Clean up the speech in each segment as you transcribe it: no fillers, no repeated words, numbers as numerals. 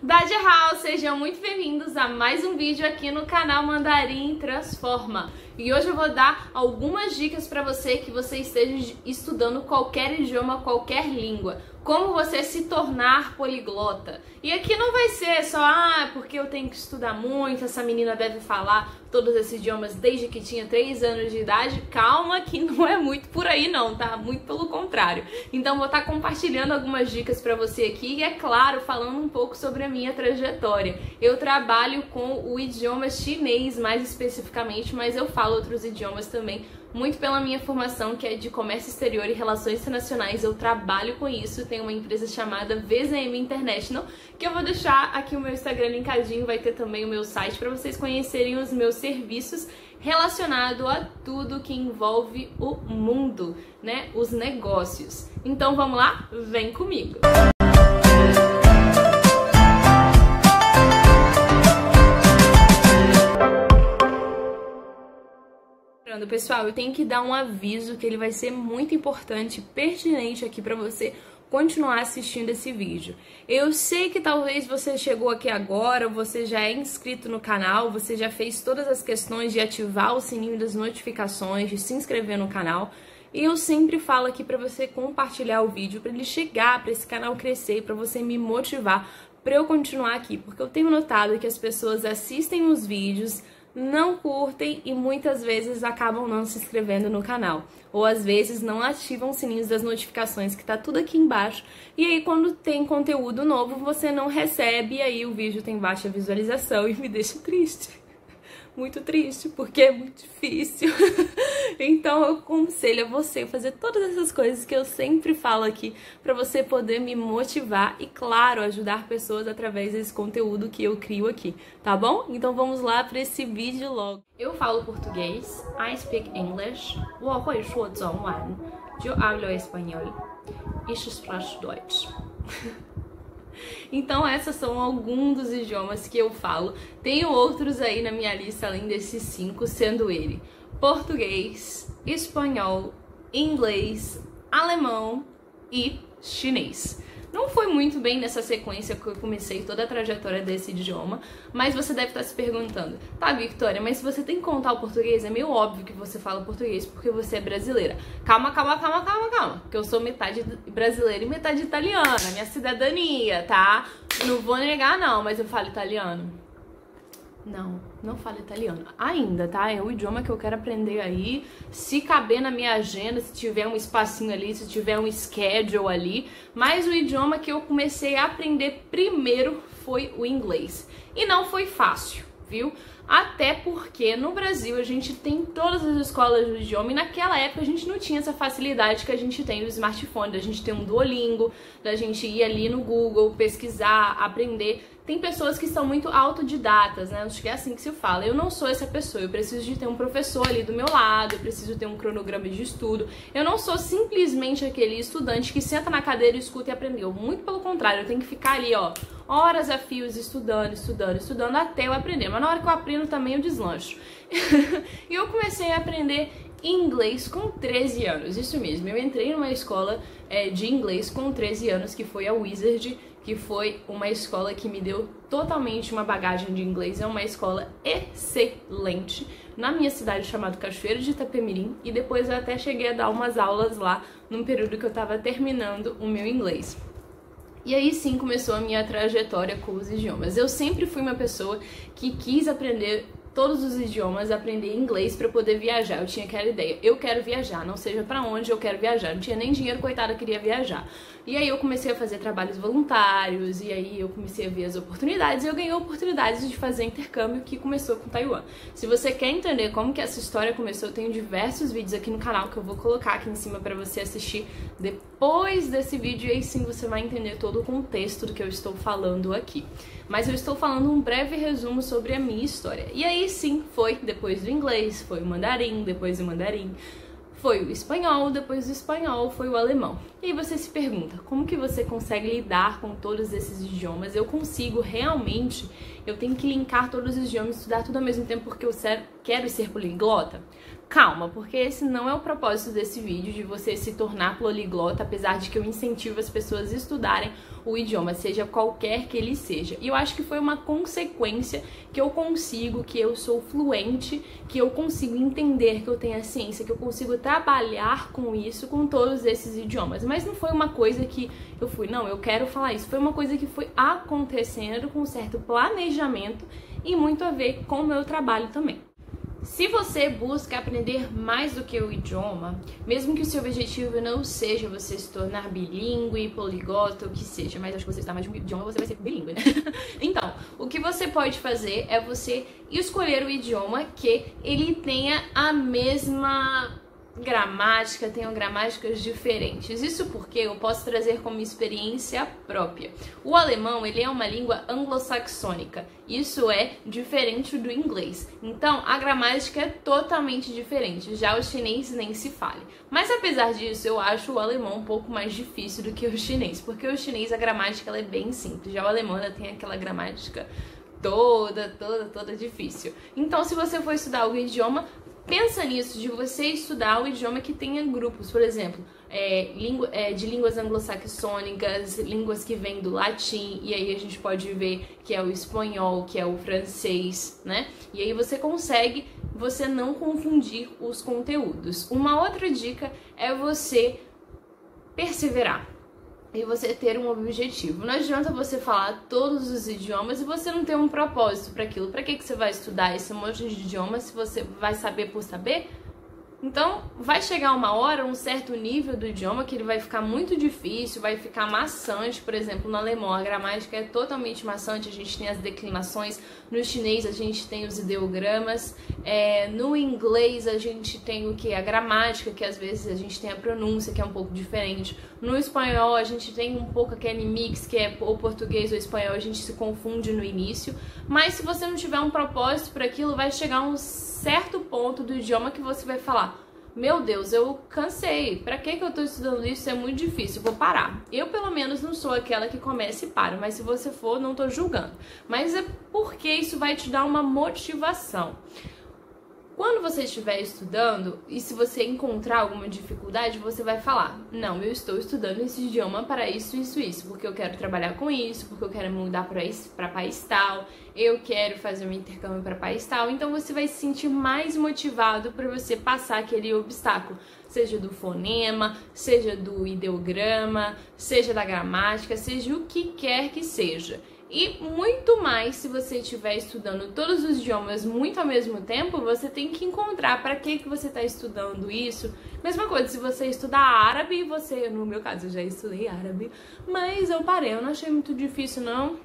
Dajihao, sejam muito bem-vindos a mais um vídeo aqui no canal Mandarim Transforma. E hoje eu vou dar algumas dicas para você que você esteja estudando qualquer idioma, qualquer língua. Como você se tornar poliglota. E aqui não vai ser só, porque eu tenho que estudar muito, essa menina deve falar todos esses idiomas desde que tinha 3 anos de idade. Calma que não é muito por aí não, tá? Muito pelo contrário. Então vou estar compartilhando algumas dicas para você aqui e, é claro, falando um pouco sobre a minha trajetória. Eu trabalho com o idioma chinês mais especificamente, mas eu falo outros idiomas também. Muito pela minha formação, que é de comércio exterior e relações internacionais, eu trabalho com isso. Tem uma empresa chamada VZM International, que eu vou deixar aqui o meu Instagram linkadinho, vai ter também o meu site para vocês conhecerem os meus serviços relacionados a tudo que envolve o mundo, né? Os negócios. Então vamos lá? Vem comigo! Pessoal, eu tenho que dar um aviso que ele vai ser muito importante, pertinente aqui para você continuar assistindo esse vídeo. Eu sei que talvez você chegou aqui agora, você já é inscrito no canal, você já fez todas as questões de ativar o sininho das notificações, de se inscrever no canal. E eu sempre falo aqui para você compartilhar o vídeo, para ele chegar, para esse canal crescer, para você me motivar para eu continuar aqui, porque eu tenho notado que as pessoas assistem os vídeos, não curtem e muitas vezes acabam não se inscrevendo no canal. Ou às vezes não ativam os sininhos das notificações, que tá tudo aqui embaixo. E aí quando tem conteúdo novo, você não recebe e aí o vídeo tem baixa visualização e me deixa triste. Muito triste, porque é muito difícil. Então eu aconselho a você fazer todas essas coisas que eu sempre falo aqui para você poder me motivar e, claro, ajudar pessoas através desse conteúdo que eu crio aqui, tá bom? Então vamos lá para esse vídeo logo. Eu falo português, I speak English, 我会说中文, yo hablo espanhol, ich spreche Deutsch. Então esses são alguns dos idiomas que eu falo. Tenho outros aí na minha lista além desses 5, sendo ele português, espanhol, inglês, alemão e chinês. Não foi muito bem nessa sequência que eu comecei toda a trajetória desse idioma, mas você deve estar se perguntando, tá, Victoria, mas se você tem que contar o português, é meio óbvio que você fala português porque você é brasileira. Calma, porque eu sou metade brasileira e metade italiana, minha cidadania, tá? Não vou negar não, mas eu falo italiano. Não falo italiano ainda, tá? É o idioma que eu quero aprender aí, se caber na minha agenda, se tiver um espacinho ali, se tiver um schedule ali. Mas o idioma que eu comecei a aprender primeiro foi o inglês. E não foi fácil, viu? Até porque no Brasil a gente tem todas as escolas do idioma e naquela época a gente não tinha essa facilidade que a gente tem no smartphone, da gente ter um Duolingo, da gente ir ali no Google, pesquisar, aprender. Tem pessoas que são muito autodidatas, né? Acho que é assim que se fala. Eu não sou essa pessoa, eu preciso de ter um professor ali do meu lado, eu preciso ter um cronograma de estudo. Eu não sou simplesmente aquele estudante que senta na cadeira, escuta e aprendeu. Muito pelo contrário, eu tenho que ficar ali, ó, horas a fios estudando até eu aprender. Mas na hora que eu aprendo também eu deslancho. E eu comecei a aprender inglês com 13 anos, isso mesmo. Eu entrei numa escola de inglês com 13 anos, que foi a Wizard, que foi uma escola que me deu totalmente uma bagagem de inglês. É uma escola excelente na minha cidade chamada Cachoeiro de Itapemirim, e depois eu até cheguei a dar umas aulas lá num período que eu tava terminando o meu inglês. E aí sim começou a minha trajetória com os idiomas. Eu sempre fui uma pessoa que quis aprender todos os idiomas, aprender inglês para poder viajar. Eu tinha aquela ideia, eu quero viajar, não seja para onde, eu quero viajar. Não tinha nem dinheiro, coitada, queria viajar. E aí eu comecei a fazer trabalhos voluntários, e aí eu comecei a ver as oportunidades, e eu ganhei oportunidades de fazer intercâmbio, que começou com Taiwan. Se você quer entender como que essa história começou, eu tenho diversos vídeos aqui no canal que eu vou colocar aqui em cima para você assistir depois desse vídeo, e aí sim você vai entender todo o contexto do que eu estou falando aqui. Mas eu estou falando um breve resumo sobre a minha história. E aí sim, foi depois do inglês, foi o mandarim, depois do mandarim, foi o espanhol, depois do espanhol foi o alemão. E E aí você se pergunta, como que você consegue lidar com todos esses idiomas? Eu consigo realmente? Eu tenho que linkar todos os idiomas, estudar tudo ao mesmo tempo porque eu quero ser poliglota? Calma, porque esse não é o propósito desse vídeo, de você se tornar poliglota, apesar de que eu incentivo as pessoas a estudarem o idioma, seja qualquer que ele seja. E eu acho que foi uma consequência que eu consigo, que eu sou fluente, que eu consigo entender, que eu tenho a ciência, que eu consigo trabalhar com isso, com todos esses idiomas. Mas não foi uma coisa que eu fui, não, eu quero falar isso. Foi uma coisa que foi acontecendo com um certo planejamento e muito a ver com o meu trabalho também. Se você busca aprender mais do que o idioma, mesmo que o seu objetivo não seja você se tornar bilíngue, poliglota, o que seja, mas acho que você está mais de um idioma, você vai ser bilíngue, né? Então, o que você pode fazer é você escolher o idioma que ele tenha a mesma gramática, tenham gramáticas diferentes. Isso porque eu posso trazer como experiência própria. O alemão, ele é uma língua anglo-saxônica. Isso é diferente do inglês. Então, a gramática é totalmente diferente. Já o chinês nem se fale. Mas apesar disso, eu acho o alemão um pouco mais difícil do que o chinês, porque o chinês a gramática ela é bem simples. Já o alemão ela tem aquela gramática toda difícil. Então, se você for estudar algum idioma, pensa nisso, de você estudar o idioma que tenha grupos, por exemplo, de línguas anglo-saxônicas, línguas que vêm do latim, e aí a gente pode ver que é o espanhol, que é o francês, né? E aí você consegue, você não confundir os conteúdos. Uma outra dica é você perseverar. E você ter um objetivo. Não adianta você falar todos os idiomas e você não ter um propósito para aquilo. Para que você vai estudar esse monte de idiomas se você vai saber por saber? Então, vai chegar uma hora, um certo nível do idioma que ele vai ficar muito difícil, vai ficar maçante. Por exemplo, no alemão a gramática é totalmente maçante, a gente tem as declinações, no chinês a gente tem os ideogramas, no inglês a gente tem o que? A gramática, que às vezes a gente tem a pronúncia, que é um pouco diferente. No espanhol a gente tem um pouco aquele mix, que é o português ou o espanhol, a gente se confunde no início. Mas se você não tiver um propósito para aquilo, vai chegar um certo ponto do idioma que você vai falar: meu Deus, eu cansei, pra que eu tô estudando isso? É muito difícil, vou parar. Eu, pelo menos, não sou aquela que começa e para, mas se você for, não tô julgando. Mas é porque isso vai te dar uma motivação. Quando você estiver estudando, e se você encontrar alguma dificuldade, você vai falar: não, eu estou estudando esse idioma para isso, porque eu quero trabalhar com isso, porque eu quero mudar para país tal, eu quero fazer um intercâmbio para país tal. Então você vai se sentir mais motivado para você passar aquele obstáculo, seja do fonema, seja do ideograma, seja da gramática, seja o que quer que seja. E muito mais, se você estiver estudando todos os idiomas muito ao mesmo tempo, você tem que encontrar para que você está estudando isso. Mesma coisa, se você estudar árabe, no meu caso eu já estudei árabe, mas eu parei, eu não achei muito difícil não.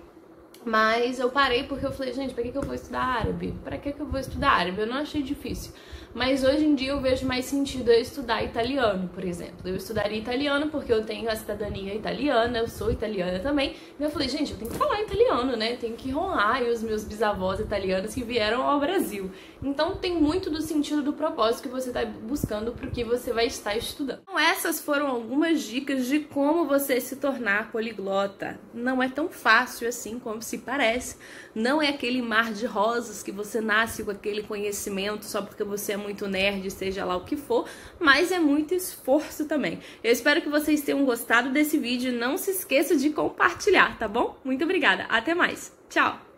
Mas eu parei porque eu falei, gente, pra que eu vou estudar árabe? Pra que eu vou estudar árabe? Eu não achei difícil. Mas hoje em dia eu vejo mais sentido eu estudar italiano, por exemplo. Eu estudaria italiano porque eu tenho a cidadania italiana, eu sou italiana também. E eu falei, gente, eu tenho que falar italiano, né? Tenho que honrar aí os meus bisavós italianos que vieram ao Brasil. Então tem muito do sentido do propósito que você está buscando pro que você vai estar estudando. Então essas foram algumas dicas de como você se tornar poliglota. Não é tão fácil assim como se parece. Não é aquele mar de rosas que você nasce com aquele conhecimento só porque você é muito nerd, seja lá o que for, mas é muito esforço também. Eu espero que vocês tenham gostado desse vídeo. Não se esqueça de compartilhar, tá bom? Muito obrigada. Até mais. Tchau!